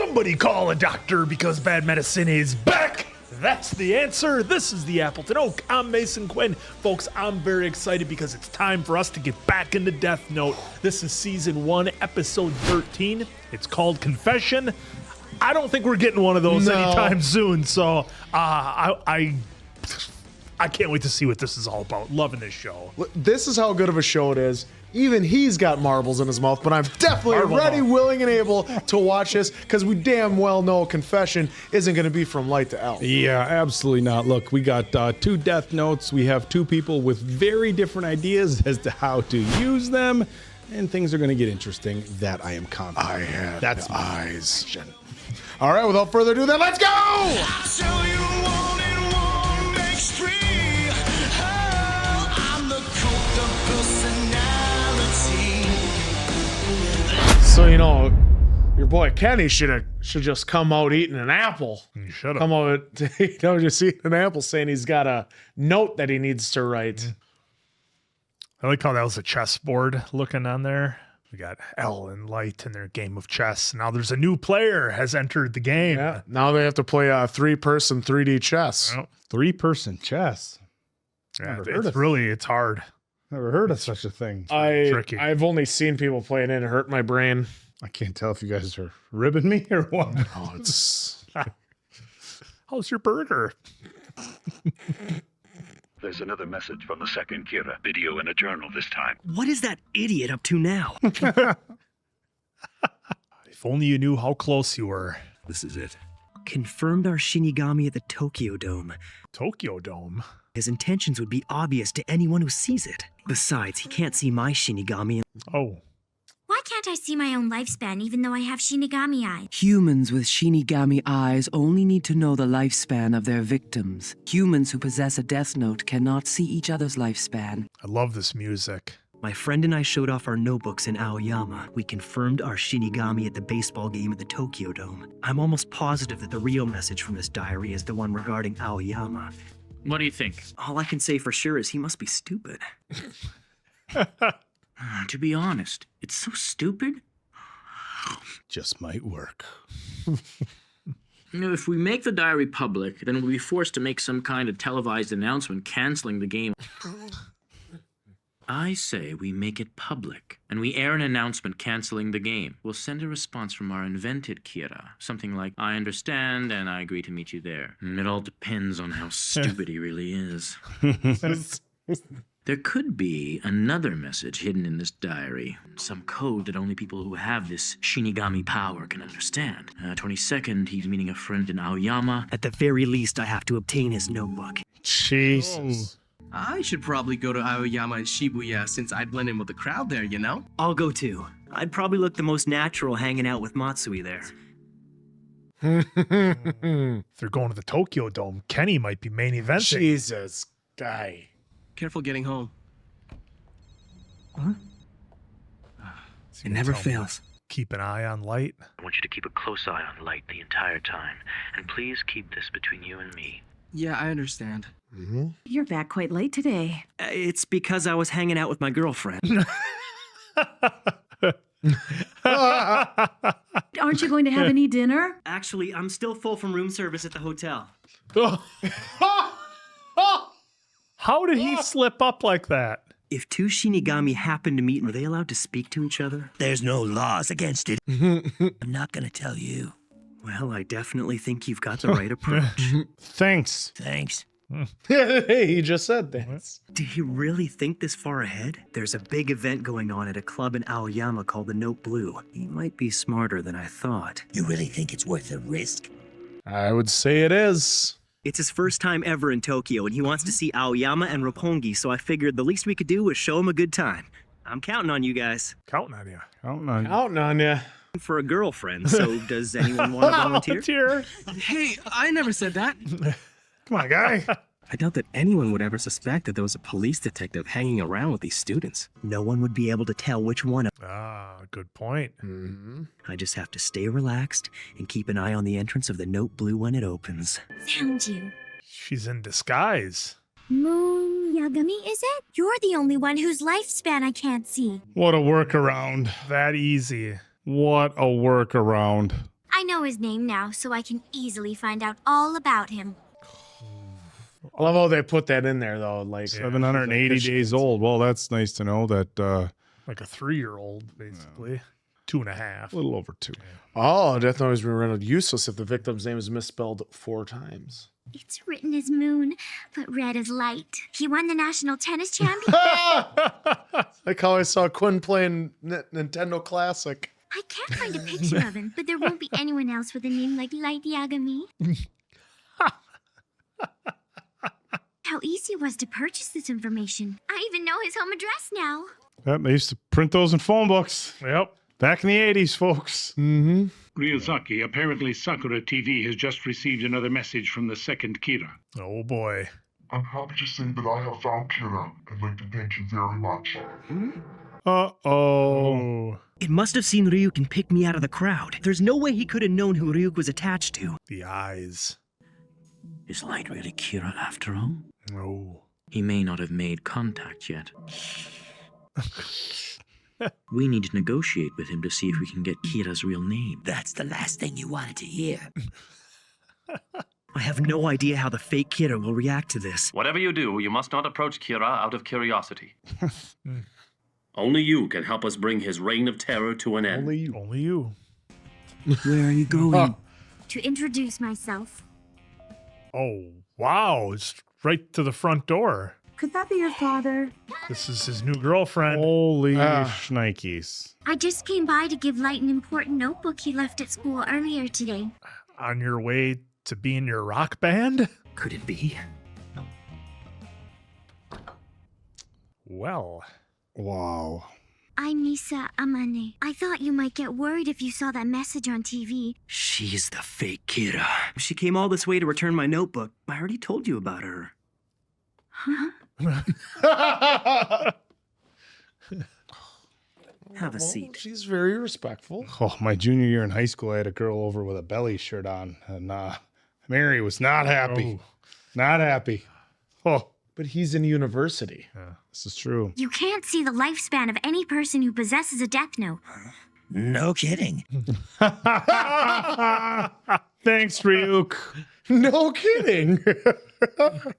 Somebody call a doctor because bad medicine is back. That's the answer. This is the Appleton Oak. I'm Mason Quinn. Folks, I'm very excited because it's time for us to get back into Death Note. This is season 1, episode 13. It's called Confession. I don't think we're getting one of those anytime soon, so I can't wait to see what this is all about. Loving this show. This is how good of a show it is. Even he's got marbles in his mouth, but I'm definitely ready, willing, and able to watch this because we damn well know Confession isn't going to be from light to elf. Yeah, absolutely not. Look, we got 2 Death Notes. We have 2 people with very different ideas as to how to use them, and things are going to get interesting. That I am confident. I have That's the eyes. All right, without further ado, then let's go! I'll show you one and one makes 3. Oh, I'm the cult of personality. So, you know, your boy Kenny should just come out eating an apple. You should have. Come out, just eating an apple saying he's got a note that he needs to write. I like how that was a chessboard looking on there. We got L and Light in their game of chess. Now there's a new player has entered the game. Yeah. Now they have to play 3-person 3D chess. Well, 3-person chess. yeah, it's hard. Never heard of such a thing. Tricky. I've only seen people play it and it hurt my brain. I can't tell if you guys are ribbing me or what. Oh, it's How's your burger? There's another message from the second Kira. Video in a journal this time. What is that idiot up to now? If only you knew how close you were. This is it. Confirmed our Shinigami at the Tokyo Dome. Tokyo Dome. His intentions would be obvious to anyone who sees it. Besides, he can't see my Shinigami. Oh. Why can't I see my own lifespan even though I have Shinigami eyes? Humans with Shinigami eyes only need to know the lifespan of their victims. Humans who possess a Death Note cannot see each other's lifespan. I love this music. My friend and I showed off our notebooks in Aoyama. We confirmed our Shinigami at the baseball game at the Tokyo Dome. I'm almost positive that the real message from this diary is the one regarding Aoyama. What do you think? All I can say for sure is he must be stupid. To be honest, it's so stupid. Just might work. You know, if we make the diary public, then we'll be forced to make some kind of televised announcement canceling the game. I say we make it public, and we air an announcement canceling the game. We'll send a response from our invented Kira. Something like, I understand, and I agree to meet you there. It all depends on how stupid he really is. There could be another message hidden in this diary. Some code that only people who have this Shinigami power can understand. 22nd, he's meeting a friend in Aoyama. At the very least, I have to obtain his notebook. Jesus. I should probably go to Aoyama and Shibuya since I'd blend in with the crowd there, you know? I'll go too. I'd probably look the most natural hanging out with Matsui there. If they're going to the Tokyo Dome, Kenny might be main eventing. Jesus, guy. Careful getting home. Huh? It never fails. Keep an eye on Light. I want you to keep a close eye on Light the entire time. And please keep this between you and me. Yeah, I understand. Mm-hmm. You're back quite late today. It's because I was hanging out with my girlfriend. Aren't you going to have any dinner? Actually, I'm still full from room service at the hotel. How did he slip up like that? If 2 Shinigami happen to meet, are they allowed to speak to each other? There's no laws against it. I'm not gonna tell you. Well, I definitely think you've got the right approach. Thanks. Thanks. Hey, he just said that. Do you really think this far ahead? There's a big event going on at a club in Aoyama called the Note Blue. He might be smarter than I thought. You really think it's worth the risk? I would say it is. It's his first time ever in Tokyo, and he wants to see Aoyama and Roppongi, so I figured the least we could do was show him a good time. I'm counting on you guys. Counting on you. Counting on you. Counting on you. For a girlfriend, so does anyone want to volunteer? Hey, I never said that. Come on, guy. I doubt that anyone would ever suspect that there was a police detective hanging around with these students. No one would be able to tell which one. Good point. Mm-hmm. I just have to stay relaxed and keep an eye on the entrance of the Note Blue when it opens. Found you. She's in disguise. Moon Yagami, is it? You're the only one whose lifespan I can't see. What a workaround. That easy. What a workaround. I I know his name now, so I can easily find out all about him. I love how they put that in there, though. Like 780 days old. Well, that's nice to know that. Like a 3-year-old, basically. 2.5. A little over 2. Oh, Death Note has been rendered useless if the victim's name is misspelled 4 times. It's written as moon, but read as light. He won the national tennis champion. Like how I saw Quinn playing Nintendo Classic. I can't find a picture of him, but there won't be anyone else with a name like Light Yagami. How easy it was to purchase this information. I even know his home address now. Yep, they used to print those in phone books. Yep. Back in the 80s, folks. Mm-hmm. Ryuzaki, apparently Sakura TV has just received another message from the second Kira. Oh boy. I'm happy to say that I have found Kira and like to thank you very much. Uh-oh. It must have seen Ryuk and picked me out of the crowd. There's no way he could have known who Ryuk was attached to. The eyes. Is Light really Kira after all? No. He may not have made contact yet. We need to negotiate with him to see if we can get Kira's real name. That's the last thing you wanted to hear. I have no idea how the fake Kira will react to this. Whatever you do, you must not approach Kira out of curiosity. Only you can help us bring his reign of terror to an end. Only you. Where are you going? To introduce myself. Oh, wow. It's right to the front door. Could that be your father? This is his new girlfriend. Holy shnikes. I just came by to give Light an important notebook he left at school earlier today. On your way to be in your rock band? Could it be? Well. Wow. I'm Misa Amane. I thought you might get worried if you saw that message on TV. She's the fake Kira. She came all this way to return my notebook. I already told you about her. Huh? Have a seat. She's very respectful. Oh, my junior year in high school, I had a girl over with a belly shirt on, and Mary was not happy. Oh. Not happy. Oh, but he's in university. Yeah, this is true. You can't see the lifespan of any person who possesses a death note. No kidding. Thanks, Ryuk. No kidding.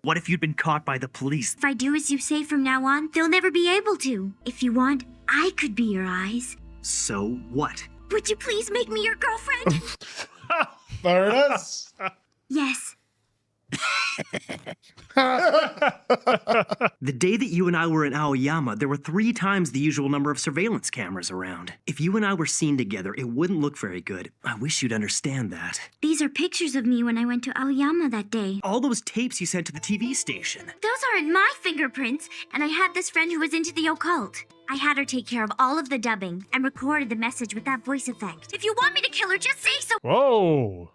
What if you'd been caught by the police? If I do as you say from now on, they'll never be able to. If you want, I could be your eyes. So what? Would you please make me your girlfriend? There it is. Yes. The day that you and I were in Aoyama, there were 3 times the usual number of surveillance cameras around. If you and I were seen together, it wouldn't look very good. I wish you'd understand that. These are pictures of me when I went to Aoyama that day. All those tapes you sent to the TV station. Those aren't my fingerprints, and I had this friend who was into the occult. I had her take care of all of the dubbing and recorded the message with that voice effect. If you want me to kill her, just say so. Whoa.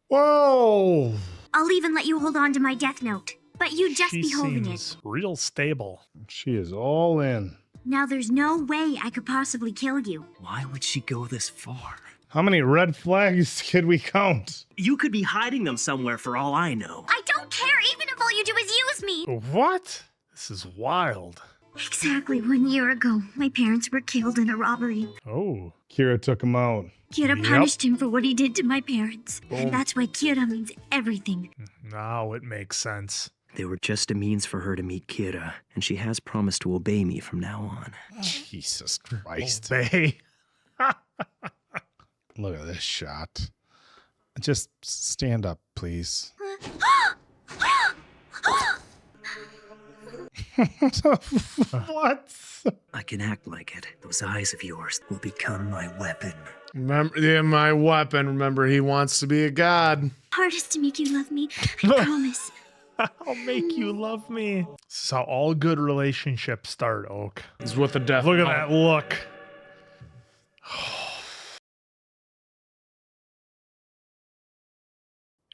Whoa. I'll even let you hold on to my death note. But you just She be holding seems it. real stable. She is all in. Now there's no way I could possibly kill you. Why would she go this far? How many red flags could we count? You could be hiding them somewhere for all I know. I don't care even if all you do is use me. What? This is wild. Exactly 1 year ago, my parents were killed in a robbery. Oh. Kira took him out. Kira Yep. punished him for what he did to my parents. Boom. And that's why Kira means everything. Now it makes sense. They were just a means for her to meet Kira, and she has promised to obey me from now on. Jesus Christ. Obey. Look at this shot. Just stand up, please. What? I can act like it. Those eyes of yours will become my weapon. Remember, yeah, my weapon. Remember, he wants to be a god. Hardest to make you love me, I promise. I'll make you love me. This is how all good relationships start, Oak. Is with the death. Look at that look.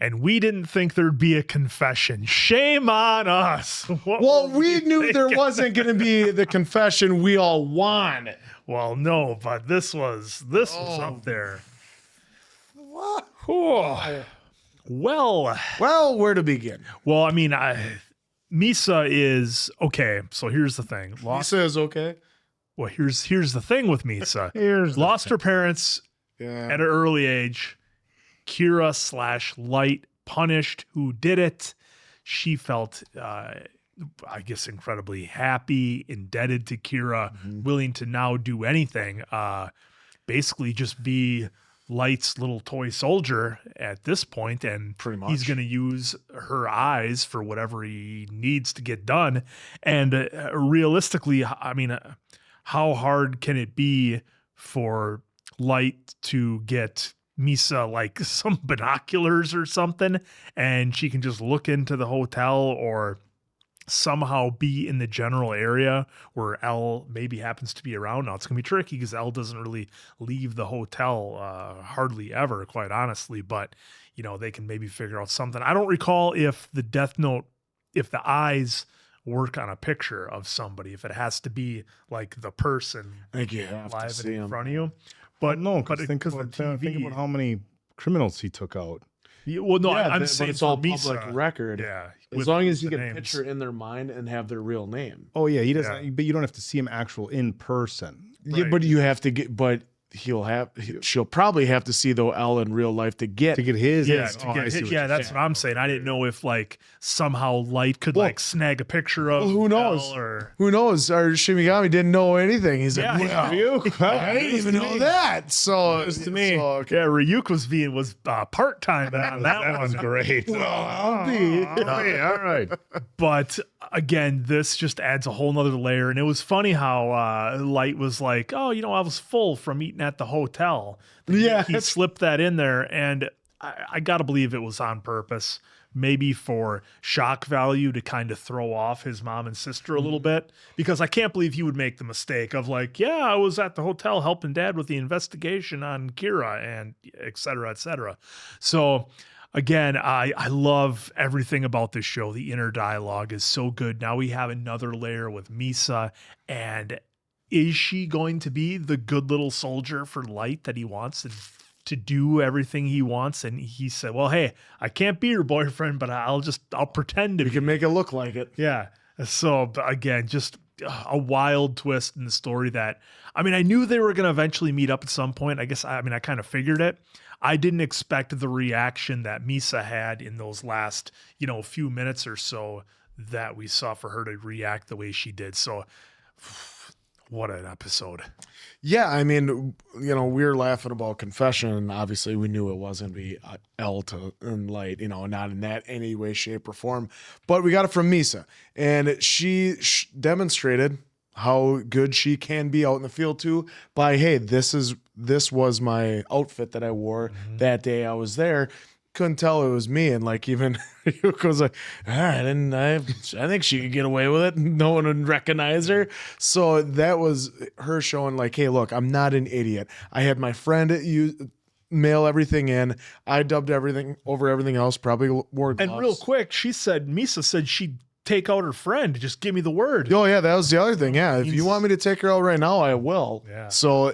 And we didn't think there'd be a confession. Shame on us. What Well, were we knew there thinking? wasn't going to be the confession we all wanted. Well, no, but this was up there. Well, where to begin? Well, I mean, Misa is okay. So here's the thing. Misa is okay. Well, here's the thing with Misa. Lost her parents Yeah. At an early age, Kira / Light punished who did it. She felt, I guess, incredibly happy, indebted to Kira, willing to now do anything. Basically just be Light's little toy soldier at this point, and pretty much he's going to use her eyes for whatever he needs to get done. And realistically, I mean, how hard can it be for Light to get Misa like some binoculars or something, and she can just look into the hotel or somehow be in the general area where Elle maybe happens to be around. Now it's gonna be tricky because Elle doesn't really leave the hotel hardly ever, quite honestly, but you know, they can maybe figure out something. I don't recall if the Death Note, if the eyes work on a picture of somebody, if it has to be like the person I think you have to live see in him. front of you. But no, but think about how many criminals he took out. Yeah, well, no, Yeah, I'm but saying it's all for public Misa, record. Yeah, As with long as you the can names. picture in their mind and have their real name. Oh yeah, he doesn't. But you don't have to see him actual in person. Yeah, but you have to get. But she'll probably have to see though Elle in real life to get his. Yeah, that's what I'm saying. I didn't know if like somehow Light could like snag a picture of. Well, who knows? Elle or Who knows? Our Shinigami didn't know anything. He's like, Yeah, well, Ryuk, I didn't even know that. So to me, yeah, Ryuk was part time on that one. Great. Well, I'll be. All right. But again, this just adds a whole nother layer. And it was funny how Light was like, oh, you know, I was full from eating at the hotel. Yeah. He slipped that in there. And I got to believe it was on purpose, maybe for shock value to kind of throw off his mom and sister a little bit. Because I can't believe he would make the mistake of like, yeah, I was at the hotel helping Dad with the investigation on Kira and et cetera, et cetera. So again, I love everything about this show. The inner dialogue is so good. Now we have another layer with Misa. And is she going to be the good little soldier for Light that he wants to do everything he wants? And he said, well, hey, I can't be your boyfriend, but I'll pretend to be. You can make it look like it. Yeah. So again, just a wild twist in the story that, I mean, I knew they were going to eventually meet up at some point. I guess, I kind of figured it. I didn't expect the reaction that Misa had in those last, few minutes or so that we saw for her to react the way she did. So what an episode. Yeah, I mean, we were laughing about Confession, and obviously we knew it wasn't going to be Elle and Light, not in that any way, shape, or form. But we got it from Misa, and she demonstrated how good she can be out in the field too by, hey, this was my outfit that I wore that day I was there. Couldn't tell it was me, and like even Ryuk was like, I think she could get away with it. No one would recognize her. So that was her showing like, hey, look, I'm not an idiot. I had my friend mail everything in. I dubbed everything over everything else. Probably wore gloves. And real quick, Misa said she'd take out her friend. Just give me the word. Oh yeah, that was the other thing. Yeah, if you want me to take her out right now, I will. Yeah. So,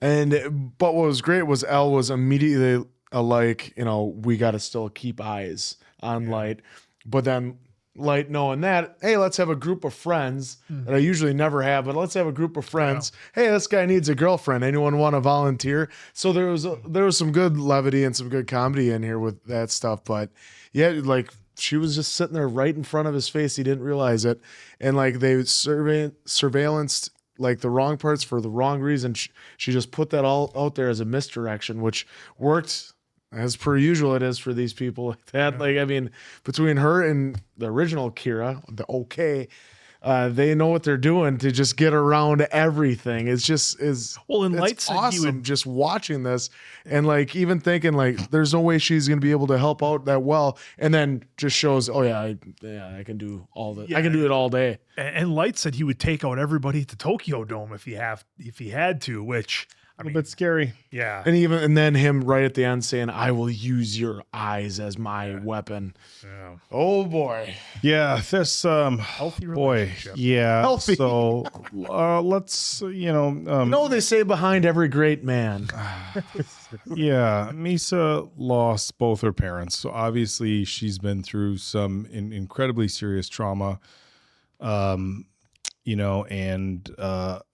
but what was great was Elle was immediately we got to still keep eyes on Light, but then Light knowing that, hey, let's have a group of friends that I usually never have, but let's have a group of friends. Hey, this guy needs a girlfriend. Anyone want to volunteer? So there was some good levity and some good comedy in here with that stuff. But yeah, like she was just sitting there right in front of his face. He didn't realize it. And like they surveillanced like the wrong parts for the wrong reason. She just put that all out there as a misdirection, which worked as per usual. It is for these people like that. Like, I mean, between her and the original Kira, they know what they're doing to just get around everything. It's just and Light said awesome he would just watching this and like even thinking like there's no way she's gonna be able to help out that well, and then just shows, oh yeah, I can do all that. I can do it all day. And Light said he would take out everybody at the Tokyo Dome if he had to, which a little bit scary. Yeah. And then him right at the end saying, I will use your eyes as my weapon. Yeah. Oh boy. Yeah, this healthy relationship. Yeah. Healthy. So let's they say behind every great man. Yeah, Misa lost both her parents. So obviously she's been through some incredibly serious trauma. and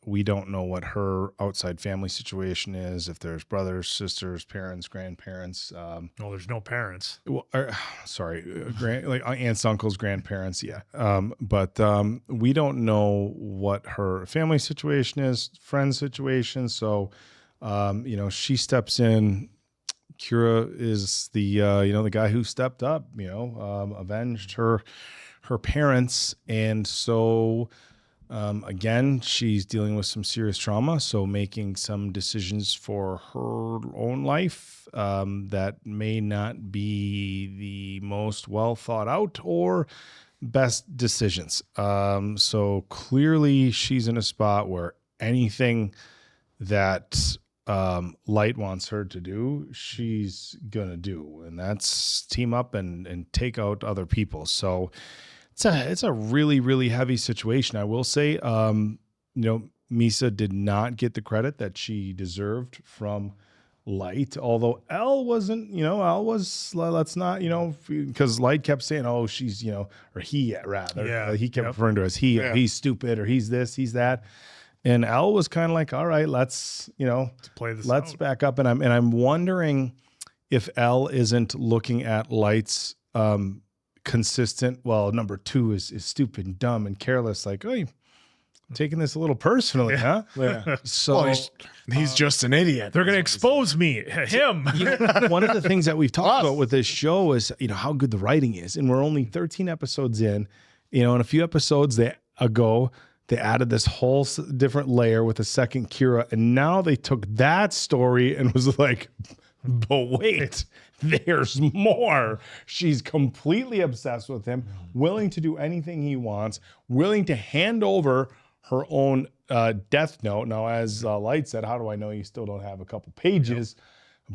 we don't know what her outside family situation is, if there's brothers, sisters, parents, grandparents. No, there's no parents. Well, like aunts, uncles, grandparents. Yeah. But we don't know what her family situation is, friend situation. So, she steps in. Kira is the, the guy who stepped up, avenged her parents. And so, again, she's dealing with some serious trauma, so making some decisions for her own life that may not be the most well thought out or best decisions. So clearly she's in a spot where anything that Light wants her to do, she's going to do, and that's team up and take out other people. So it's a really, really heavy situation. I will say, Misa did not get the credit that she deserved from Light, although Elle wasn't, Elle was, let's not, because Light kept saying, oh, she's, or he rather, he kept referring to her as he's stupid, or he's this, he's that. And Elle was kind of like, all right, let's play this let's out. back up. And I'm wondering if Elle isn't looking at Light's, consistent. Well, number 2 is stupid and dumb and careless. Like, oh, you're taking this a little personally, huh? Yeah. So he's just an idiot. They're going to expose me, him. One of the things that we've talked about with this show is, how good the writing is. And we're only 13 episodes in, and a few episodes ago, they added this whole different layer with a second Kira. And now they took that story and was like, but wait, there's more. She's completely obsessed with him, willing to do anything he wants, willing to hand over her own death note. Now, as Light said, how do I know you still don't have a couple pages?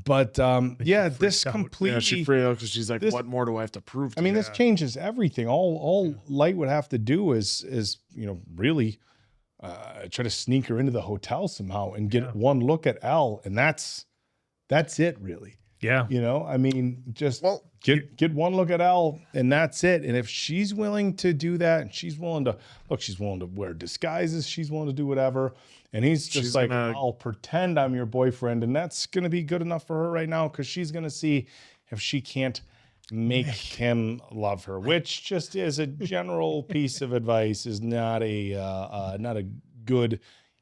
But this completely... Yeah, she freaked out because she's like, what more do I have to prove to you? This changes everything. All Light would have to do is really try to sneak her into the hotel somehow and get one look at Elle, and that's it, really. Yeah. Just get one look at Elle, and that's it. And if she's willing to do that, and she's willing to wear disguises, she's willing to do whatever. And he's just I'll pretend I'm your boyfriend, and that's going to be good enough for her right now, because she's going to see if she can't make him love her, which just is a general piece of advice, is not a good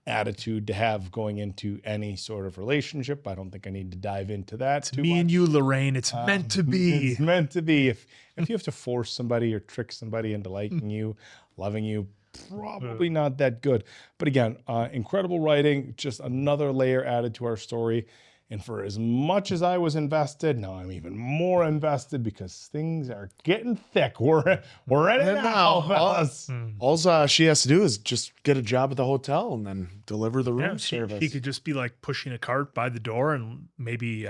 attitude to have going into any sort of relationship. I don't think I need to dive into that too me much. And you, Lorraine, it's meant to be. It's meant to be. If you have to force somebody or trick somebody into liking you, loving you, probably not that good. But again, incredible writing, just another layer added to our story. And for as much as I was invested, now I'm even more invested because things are getting thick. We're in it now, fellas. All she has to do is just get a job at the hotel and then deliver the room service. He could just be like pushing a cart by the door, and maybe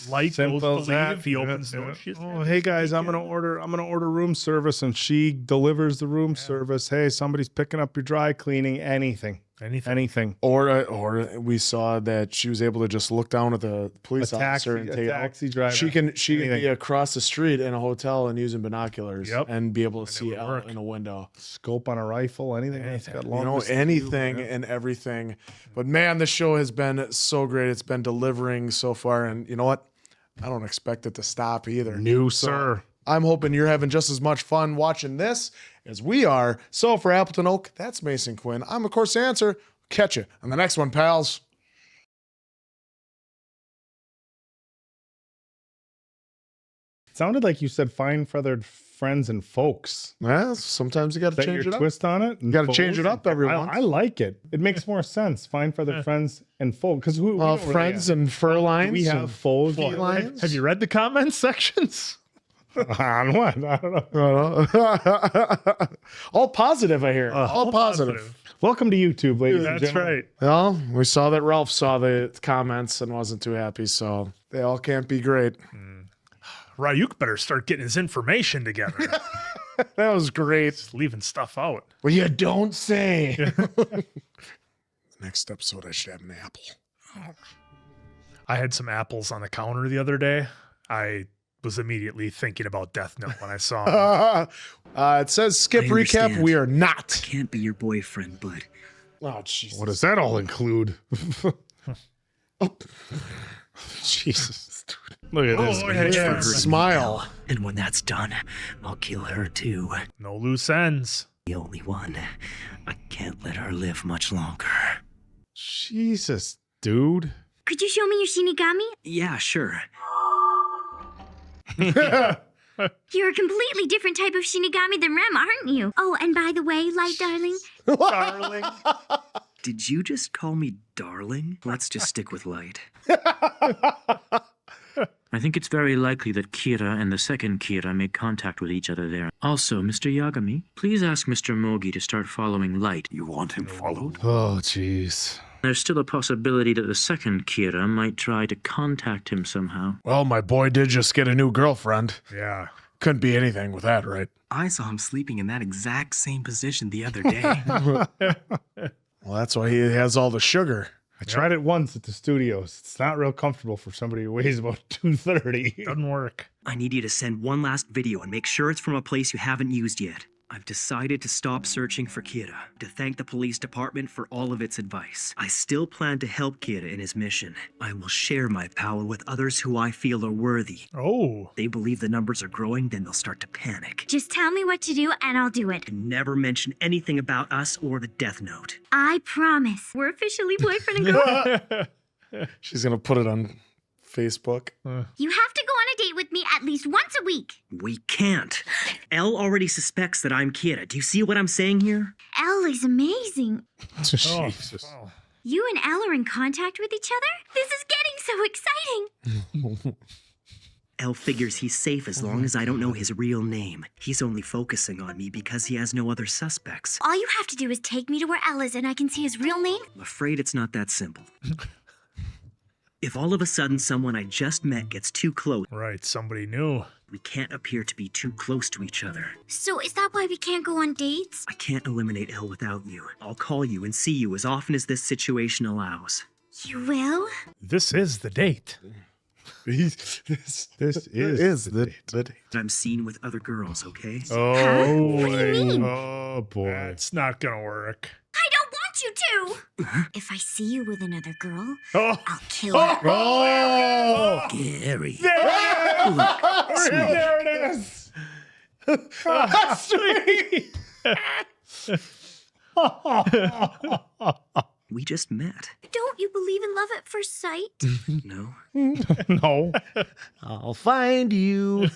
Light Simple goes as to that. leave. He opens the door. Oh, hey guys, I'm gonna order room service, and she delivers the room service. Hey, somebody's picking up your dry cleaning. Anything. Or we saw that she was able to just look down at the police officer and take taxi driver. She can be across the street in a hotel and using binoculars and be able to see out in a window. Scope on a rifle, anything. Anything and everything. But man, the show has been so great. It's been delivering so far, and you know what? I don't expect it to stop either. No, sir. I'm hoping you're having just as much fun watching this as we are. So for Appleton Oak, that's Mason Quinn. I'm, of course, the answer. Catch you on the next one, pals. It sounded like you said fine feathered friends and folks. Well, sometimes you got to change it up. Twist on it. You got to change it up every once. I like it. It makes more sense. Fine feathered friends and folks. Because friends and fur lines. We have foes. Have you read the comments sections? On what? I don't know. All positive, I hear. All positive. Welcome to YouTube, ladies and gentlemen. Right. Well, we saw that Ralph saw the comments and wasn't too happy, so they all can't be great. Ryuk better start getting his information together. That was great. Just leaving stuff out. Well, you don't say. Next episode, I should have an apple. I had some apples on the counter the other day. I was immediately thinking about Death Note when I saw him. It says skip I recap. understand. We are not. I can't be your boyfriend, but Oh, Jesus. What does that all include? Jesus. Look at this. reach for her smile. email. And when that's done, I'll kill her too. No loose ends. The only one. I can't let her live much longer. Jesus, dude. Could you show me your Shinigami? Yeah, sure. You're a completely different type of Shinigami than Rem, aren't you? Oh, and by the way, Light Darling. Darling. Did you just call me darling? Let's just stick with light. I think it's very likely that Kira and the second Kira made contact with each other there. Also, Mr. Yagami, please ask Mr. Mogi to start following Light. You want him followed? Oh, jeez. There's still a possibility that the second Kira might try to contact him somehow. Well, my boy did just get a new girlfriend. Yeah. Couldn't be anything with that, right? I saw him sleeping in that exact same position the other day. Well, that's why he has all the sugar. I tried it once at the studios. It's not real comfortable for somebody who weighs about 230. Doesn't work. I need you to send one last video and make sure it's from a place you haven't used yet. I've decided to stop searching for Kira, to thank the police department for all of its advice. I still plan to help Kira in his mission. I will share my power with others who I feel are worthy. Oh. They believe the numbers are growing, then they'll start to panic. Just tell me what to do and I'll do it. And never mention anything about us or the Death Note. I promise. We're officially boyfriend and girl. She's going to put it on Facebook. You have to go on a date with me at least once a week. We can't. Elle already suspects that I'm Kira. Do you see what I'm saying here? Elle is amazing. Jesus. Oh. You and Elle are in contact with each other? This is getting so exciting. Elle figures he's safe as long as I don't know his real name. He's only focusing on me because he has no other suspects. All you have to do is take me to where Elle is and I can see his real name. I'm afraid it's not that simple. If all of a sudden someone I just met gets too close, Right, somebody new. we can't appear to be too close to each other. So is that why we can't go on dates? I can't eliminate Elle without you. I'll call you and see you as often as this situation allows. You will? This is the date. This is the date. I'm seen with other girls, okay? Oh, What do you mean? Oh, boy. That's not going to work. I don't want you to! If I see you with another girl, Oh. I'll kill her. Oh. Gary. There it is. Sweet. We just met. Don't you believe in love at first sight? No? No. I'll find you.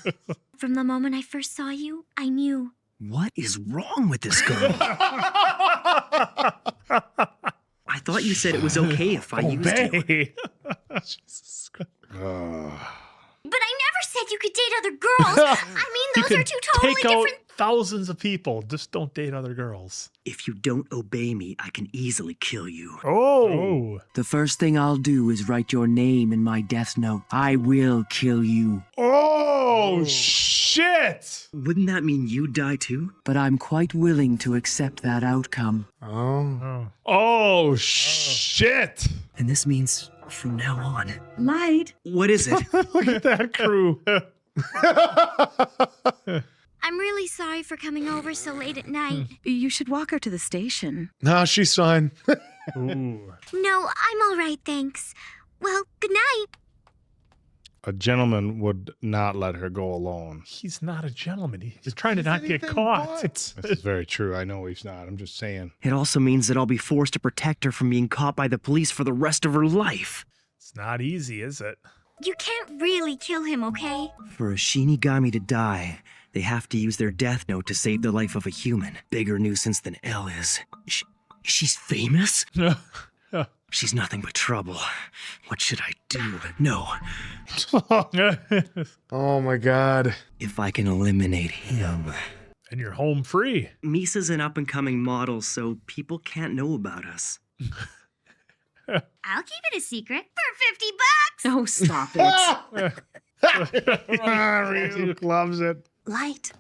From the moment I first saw you, I knew. What is wrong with this girl? I thought you said it was okay if I used you. Obey. Jesus Christ. But I never said you could date other girls. I mean, You those can are two totally take out different. thousands of people. Just don't date other girls. If you don't obey me, I can easily kill you. Oh. The first thing I'll do is write your name in my death note. I will kill you. Oh, shit. Wouldn't that mean you die too? But I'm quite willing to accept that outcome. Oh, shit. And this means from now on. Light. What is it? Look at that crew. I'm really sorry for coming over so late at night. You should walk her to the station. Nah, she's fine. Ooh. No, I'm all right, thanks. Well, good night. A gentleman would not let her go alone. He's not a gentleman. He's trying to not get caught. This is very true. I know he's not. I'm just saying. It also means that I'll be forced to protect her from being caught by the police for the rest of her life. It's not easy, is it? You can't really kill him, okay? For a Shinigami to die, they have to use their death note to save the life of a human. Bigger nuisance than Elle is. She's famous? She's nothing but trouble. What should I do? No. Oh my god. If I can eliminate him. And you're home free. Misa's an up-and-coming model, so people can't know about us. I'll keep it a secret for $50. Oh, stop it. Ryuk loves it. Light.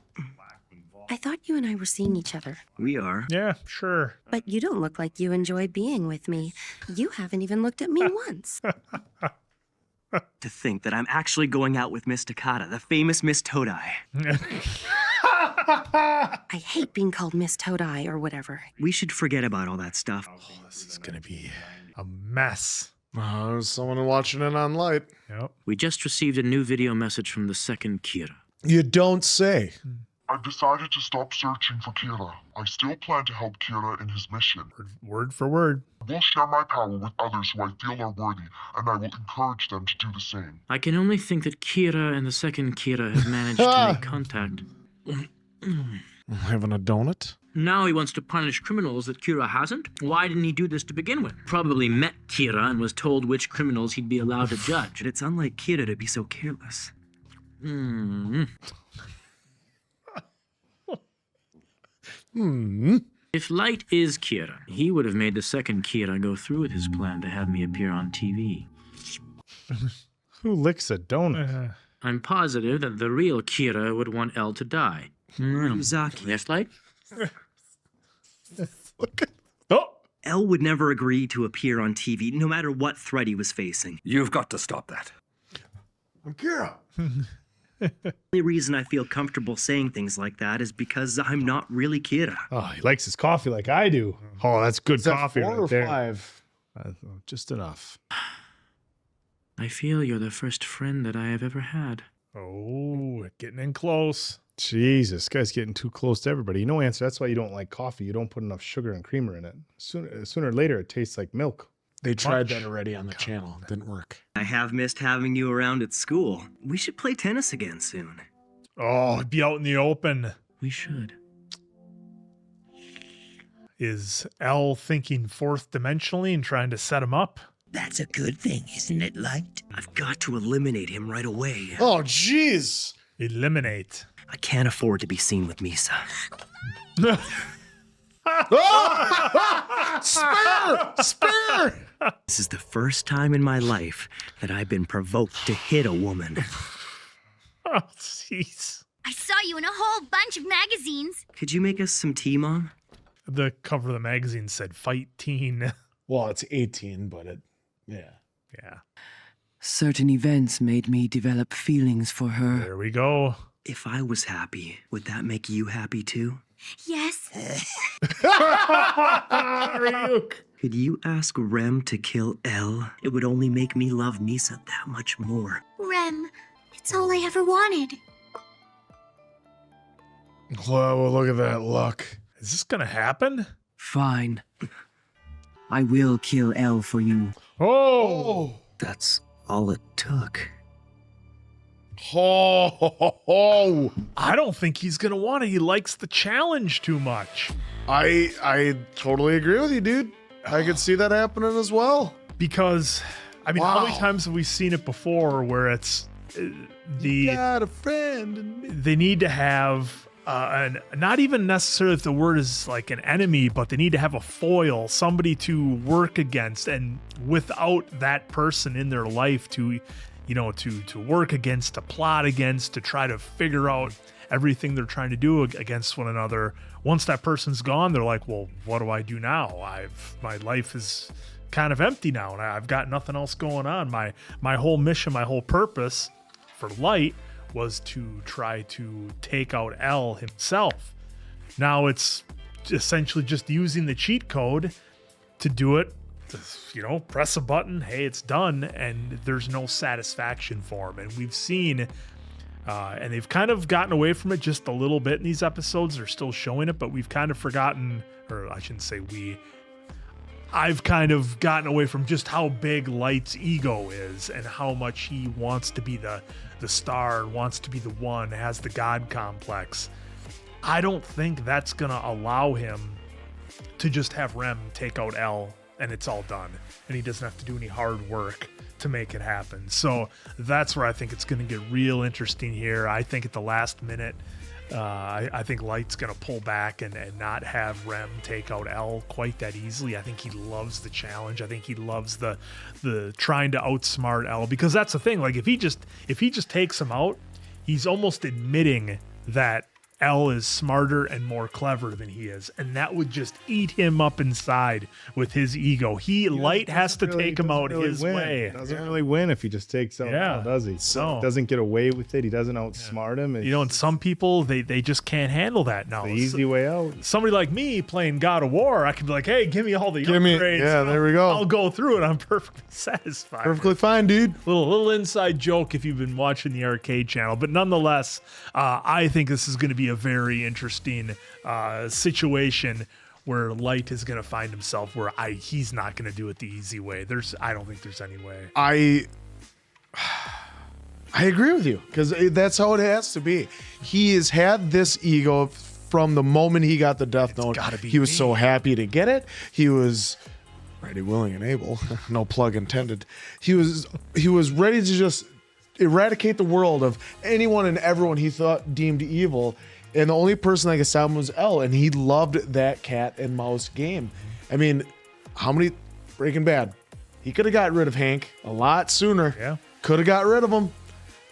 I thought you and I were seeing each other, We are. Yeah, sure. but you don't look like you enjoy being with me. You haven't even looked at me once. To think that I'm actually going out with Miss Takata, the famous Miss Todai. I hate being called Miss Toadeye or whatever. We should forget about all that stuff. This is gonna be a mess. There's someone watching it on Light. Yep. We just received a new video message from the second Kira. You don't say. I've decided to stop searching for Kira. I still plan to help Kira in his mission. Word for word. I will share my power with others who I feel are worthy, and I will encourage them to do the same. I can only think that Kira and the second Kira have managed to make contact. Having a donut? Now he wants to punish criminals that Kira hasn't? Why didn't he do this to begin with? Probably met Kira and was told which criminals he'd be allowed to judge. But it's unlike Kira to be so careless. If Light is Kira, he would have made the second Kira go through with his plan to have me appear on TV. Who licks a donut? I'm positive that the real Kira would want Elle to die. Uzaki. Yes, Light? Elle would never agree to appear on TV, no matter what threat he was facing. You've got to stop that. I'm Kira. The only reason I feel comfortable saying things like that is because I'm not really Kira. Oh, he likes his coffee like I do. Oh, that's good coffee Four right or there. 5? Just enough. I feel you're the first friend that I have ever had. Oh, getting in close. Jesus, guy's getting too close to everybody. You know, Answer, that's why you don't like coffee. You don't put enough sugar and creamer in it. Sooner or later, it tastes like milk. They tried that already on the channel. Didn't work. I have missed having you around at school. We should play tennis again soon. Oh, be out in the open. We should. Is Elle thinking fourth dimensionally and trying to set him up? That's a good thing, isn't it, Light? I've got to eliminate him right away. Oh, jeez. Eliminate. I can't afford to be seen with Misa. Spare! This is the first time in my life that I've been provoked to hit a woman. Oh, jeez. I saw you in a whole bunch of magazines. Could you make us some tea, Mom? The cover of the magazine said "Fight Teen." Well, it's 18, but yeah. Certain events made me develop feelings for her. There we go. If I was happy, would that make you happy too? Yes. Could you ask Rem to kill Elle? It would only make me love Misa that much more. Rem, it's all I ever wanted. Whoa, look at that luck. Is this gonna happen? Fine. I will kill Elle for you. Oh! That's all it took. Oh! I don't think he's gonna want it. He likes the challenge too much. I totally agree with you, dude. I could see that happening as well. Because, I mean, how many times have we seen it before where it's You got a friend. they need to have not even necessarily if the word is like an enemy, but they need to have a foil, somebody to work against, and without that person in their life to work against, to plot against, to try to figure out everything they're trying to do against one another. Once that person's gone, they're like, well, what do I do now? My life is kind of empty now, and I've got nothing else going on. My whole mission, my whole purpose for Light was to try to take out Elle himself. Now it's essentially just using the cheat code to do it. Press a button, hey, it's done, and there's no satisfaction for him. And we've seen, and they've kind of gotten away from it just a little bit in these episodes. They're still showing it, but we've kind of forgotten, or I shouldn't say we, I've kind of gotten away from just how big Light's ego is and how much he wants to be the star, wants to be the one, has the God complex. I don't think that's going to allow him to just have Rem take out Elle and it's all done, and he doesn't have to do any hard work to make it happen. So that's where I think it's going to get real interesting here. I think at the last minute, I think Light's going to pull back and not have Rem take out Elle quite that easily. I think he loves the challenge. I think he loves the trying to outsmart Elle, because that's the thing. Like if he just takes him out, he's almost admitting that L is smarter and more clever than he is, and that would just eat him up inside with his ego. Light has to take him out his way. Doesn't really win if he just takes out, does he? So doesn't get away with it. He doesn't outsmart him. You know, and some people they just can't handle that now. The easy way out. Somebody like me playing God of War, I could be like, hey, give me all the upgrades. Yeah, there we go. I'll go through it. I'm perfectly satisfied. Perfectly fine, dude. Little inside joke if you've been watching the arcade channel, but nonetheless, I think this is going to be a very interesting situation where Light is going to find himself where he's not going to do it the easy way. I don't think there's any way. I agree with you because that's how it has to be. He has had this ego from the moment he got the Death Note. He was so happy to get it. He was ready, willing, and able. No plug intended. He was ready to just eradicate the world of anyone and everyone he thought deemed evil. And the only person that could stop him was L, and he loved that cat and mouse game. I mean, how many Breaking Bad? He could have got rid of Hank a lot sooner. Yeah. Could have got rid of him.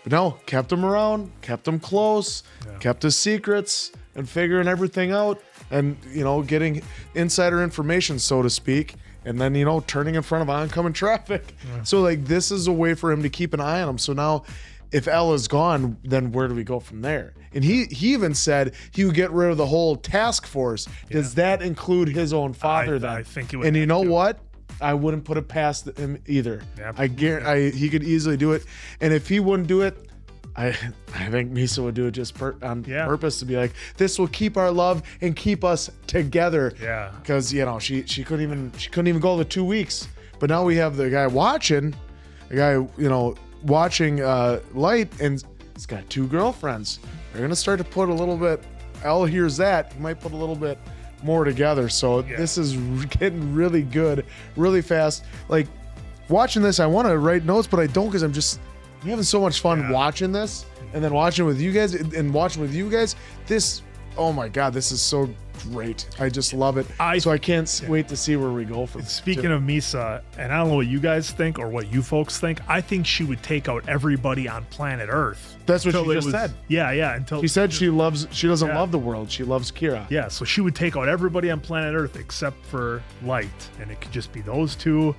But no, kept him around, kept him close, kept his secrets, and figuring everything out, and, getting insider information, so to speak, and then, turning in front of oncoming traffic. Yeah. So, this is a way for him to keep an eye on him. So now, if L is gone, then where do we go from there? And he even said he would get rid of the whole task force. Does that include his own father then? I think it would. And you know what? I wouldn't put it past him either. Yep. I guarantee he could easily do it. And if he wouldn't do it, I think Misa would do it just on purpose to be like, this will keep our love and keep us together. Yeah. Because she couldn't even go the 2 weeks. But now we have the guy watching, Light, and he's got 2 girlfriends. They're gonna start to put a little bit. L hears that, he might put a little bit more together. So this is getting really good, really fast. Like watching this, I want to write notes, but I don't because I'm having so much fun watching this, and then watching with you guys, This, oh my God, this is so great. I just love it. So I can't wait to see where we go from. Speaking of Misa, and I don't know what you guys think or what you folks think, I think she would take out everybody on planet Earth. That's what she just said. Yeah. Until she said she doesn't love the world. She loves Kira. Yeah, so she would take out everybody on planet Earth except for Light, and it could just be those two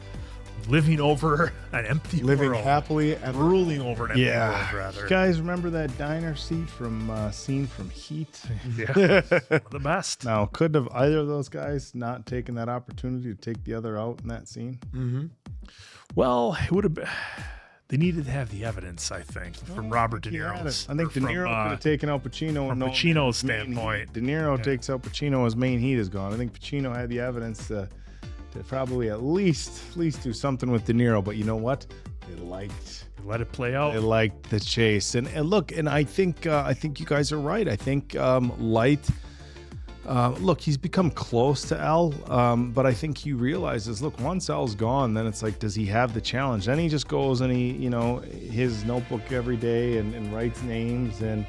living over an empty world. Living happily and ruling over an empty world, rather. You guys remember that diner scene from Heat? Yeah. One of the best. Now, could have either of those guys not taken that opportunity to take the other out in that scene? Mm-hmm. Well, it would have been. They needed to have the evidence, I think, from Robert De Niro's. I think De Niro could have taken out Pacino. From Pacino's standpoint. De Niro takes out Pacino, his main heat is gone. I think Pacino had the evidence to probably at least do something with De Niro, but you know what? They let it play out. They liked the chase, and look, and I think you guys are right. I think Light. Look, he's become close to L, but I think he realizes, look, once L's gone, then it's like, does he have the challenge? Then he just goes and his notebook every day and writes names and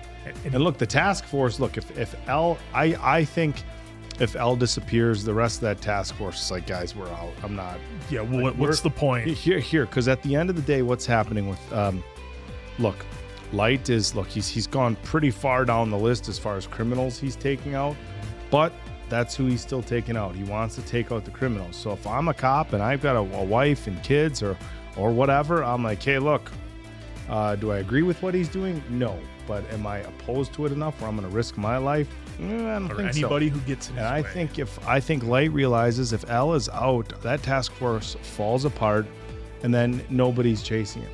look, the task force. Look, if L, I think. If L disappears, the rest of that task force is like, guys, we're out. I'm not. Yeah, well, what's the point? Here, because at the end of the day, what's happening with, look, Light is, he's gone pretty far down the list as far as criminals he's taking out, but that's who he's still taking out. He wants to take out the criminals. So if I'm a cop and I've got a wife and kids or whatever, I'm like, hey, look, do I agree with what he's doing? No. But am I opposed to it enough where I'm going to risk my life? I don't think so. Anybody who gets in his way. I think Light realizes if L is out, that task force falls apart, and then nobody's chasing it.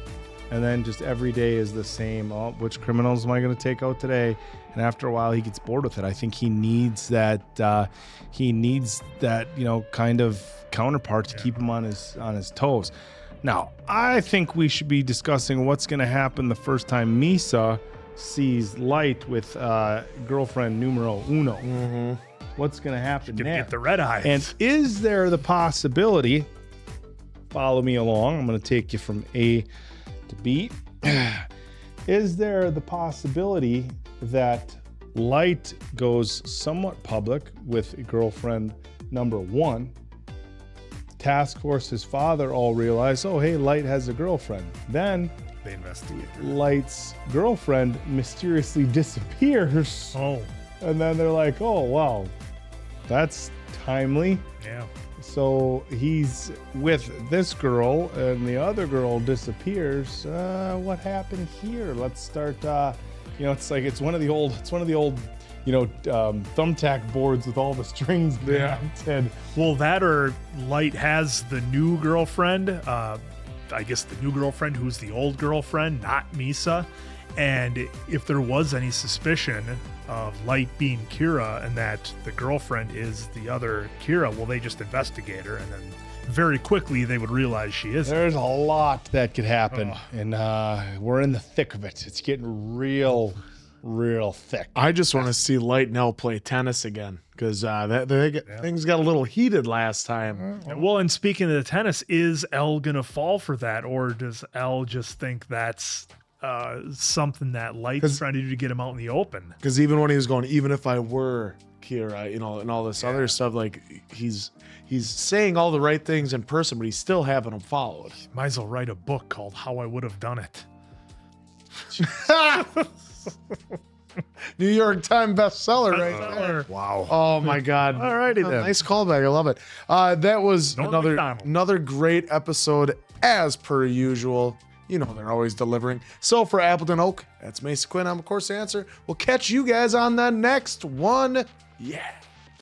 And then just every day is the same. Oh, which criminals am I going to take out today? And after a while, he gets bored with it. I think he needs that. Kind of counterpart to keep him on his toes. Now, I think we should be discussing what's going to happen the first time Misa sees Light with girlfriend numero uno. Mm-hmm. What's going to happen there? Get the red eyes. And is there the possibility, follow me along, I'm going to take you from A to B. Is there the possibility that Light goes somewhat public with girlfriend number 1? Task force, his father all realize, oh, hey, Light has a girlfriend. Then they investigate. Light's girlfriend mysteriously disappears. Oh. And then they're like, oh, wow, that's timely. Yeah. So he's with this girl and the other girl disappears. What happened here? Let's start, it's one of the old, thumbtack boards with all the strings. Yeah. And well, that or Light has the new girlfriend, I guess the new girlfriend who's the old girlfriend, not Misa. And if there was any suspicion of Light being Kira and that the girlfriend is the other Kira, well, they just investigate her, and then very quickly they would realize she is. There's a lot that could happen, and we're in the thick of it. It's getting real thick. I just want to see Light and Elle play tennis again, because things got a little heated last time. Well, and speaking of the tennis, is Elle gonna fall for that, or does Elle just think that's something that Light's trying to do to get him out in the open? Because even when he was going, even if I were Kira, and all this other stuff, like he's saying all the right things in person, but he's still having them followed. Might as well write a book called How I Would Have Done It. New York Times bestseller right there. Wow. Oh my God. All righty then. Nice callback. I love it. That was another great episode as per usual. They're always delivering. So for Appleton Oak, that's Mason Quinn. I'm of course the answer. We'll catch you guys on the next one. Yeah.